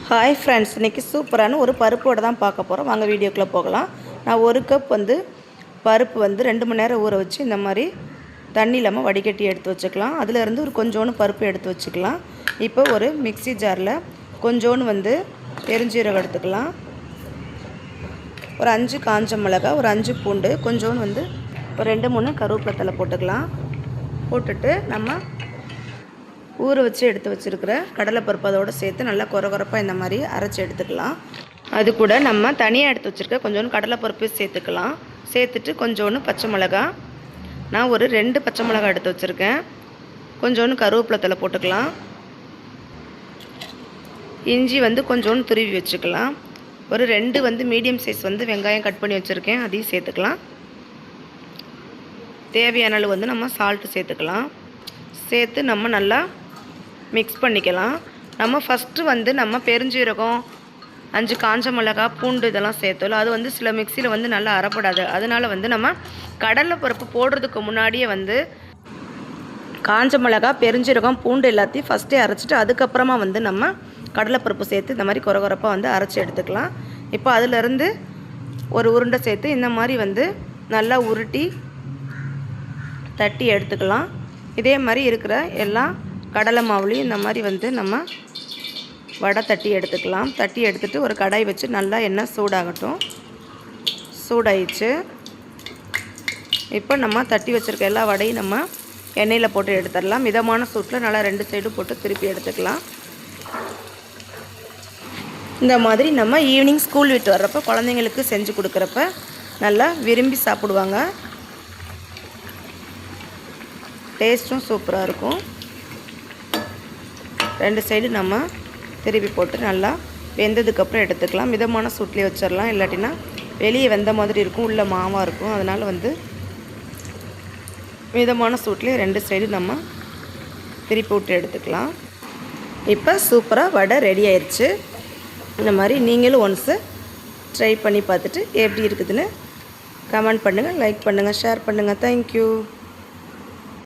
Hi friends, இன்றைக்கி சூப்பரான ஒரு பருப்போடு தான் பார்க்க போகிறோம். வாங்க வீடியோக்குள்ளே போகலாம். நான் ஒரு கப் பருப்பு 2 மணி நேரம் ஊற வச்சு இந்த மாதிரி தண்ணி இல்லாமல் வடிகட்டி எடுத்து வச்சுக்கலாம். அதிலேருந்து ஒரு கொஞ்சோண்டு பருப்பு எடுத்து வச்சுக்கலாம். இப்போ ஒரு மிக்ஸி ஜாரில் கொஞ்சோண்டு பெருஞ்சீரகம் எடுத்துக்கலாம். ஒரு 5 காஞ்ச மிளகா, ஒரு 5 பூண்டு, கொஞ்சோண்டு ஒரு 2-3 கருவேப்பிலை தழை போட்டுக்கலாம். போட்டுட்டு நம்ம ஊற வச்சு எடுத்து வச்சுருக்கிற கடலைப்பருப்பு அதோடு சேர்த்து நல்லா கொரகொரப்பாக இந்த மாதிரி அரைச்சி எடுத்துக்கலாம். அது கூட நம்ம தனியாக எடுத்து வச்சுருக்க கொஞ்சோண்டு கடலைப்பருப்பு சேர்த்துக்கலாம். சேர்த்துட்டு கொஞ்சோண்டு பச்சை மிளகா, நான் ஒரு 2 பச்சை மிளகா எடுத்து வச்சுருக்கேன். கொஞ்சோண்டு கருவேப்பிலை தழை போட்டுக்கலாம். இஞ்சி கொஞ்சோண்டு துருவி வச்சுக்கலாம். ஒரு 2 மீடியம் சைஸ் வெங்காயம் கட் பண்ணி வச்சுருக்கேன், அதையும் சேர்த்துக்கலாம். தேவையான அளவு நம்ம சால்ட்டு சேர்த்துக்கலாம். சேர்த்து நம்ம நல்லா மிக்ஸ் பண்ணிக்கலாம். நம்ம ஃபஸ்ட்டு நம்ம பெருஞ்சீரகம், 5 காஞ்ச மிளகா, பூண்டு இதெல்லாம் சேர்த்தோம். அது சில மிக்சியில் நல்லா அரைப்படாது. அதனால் நம்ம கடலைப்பருப்பு போடுறதுக்கு முன்னாடியே காஞ்ச மிளகா, பெருஞ்சீரகம், பூண்டு எல்லாத்தையும் ஃபஸ்ட்டே அரைச்சிட்டு அதுக்கப்புறமா நம்ம கடலைப்பருப்பு சேர்த்து இந்த மாதிரி கொரகொரப்பாக அரைச்சி எடுத்துக்கலாம். இப்போ அதிலேருந்து ஒரு உருண்டை சேர்த்து இந்த மாதிரி நல்லா உருட்டி தட்டி எடுத்துக்கலாம். இதே மாதிரி இருக்கிற எல்லா கடலை மாவுலையும் இந்த மாதிரி நம்ம வடை தட்டி எடுத்துக்கலாம். தட்டி எடுத்துகிட்டு ஒரு கடாய் வச்சு நல்லா எண்ணெய் சூடாகட்டும். சூடாயிடுச்சு. இப்போ நம்ம தட்டி வச்சுருக்க எல்லா வடையும் நம்ம எண்ணெயில் போட்டு எடுத்துடலாம். மிதமான சூட்டில் நல்லா 2 சைடும் போட்டு திருப்பி எடுத்துக்கலாம். இந்த மாதிரி நம்ம ஈவினிங் ஸ்கூல் விட்டு வர்றப்போ குழந்தைங்களுக்கு செஞ்சு கொடுக்குறப்ப நல்லா விரும்பி சாப்பிடுவாங்க. டேஸ்ட்டும் சூப்பராக இருக்கும். 2 சைடு நம்ம திருப்பி போட்டு நல்லா வெந்ததுக்கப்புறம் எடுத்துக்கலாம். மிதமான சூட்லேயே வச்சிடலாம், இல்லாட்டினா வெளியே வெந்த மாதிரி இருக்கும், உள்ள மாவாக இருக்கும். அதனால் மிதமான சூட்லேயே 2 சைடு நம்ம திருப்பி விட்டு எடுத்துக்கலாம். இப்போ சூப்பராக வடை ரெடி ஆயிடுச்சு. இந்த மாதிரி நீங்களும் ஒன்ஸு ட்ரை பண்ணி பார்த்துட்டு எப்படி இருக்குதுன்னு கமெண்ட் பண்ணுங்கள், லைக் பண்ணுங்கள், ஷேர் பண்ணுங்கள். தேங்க்யூ.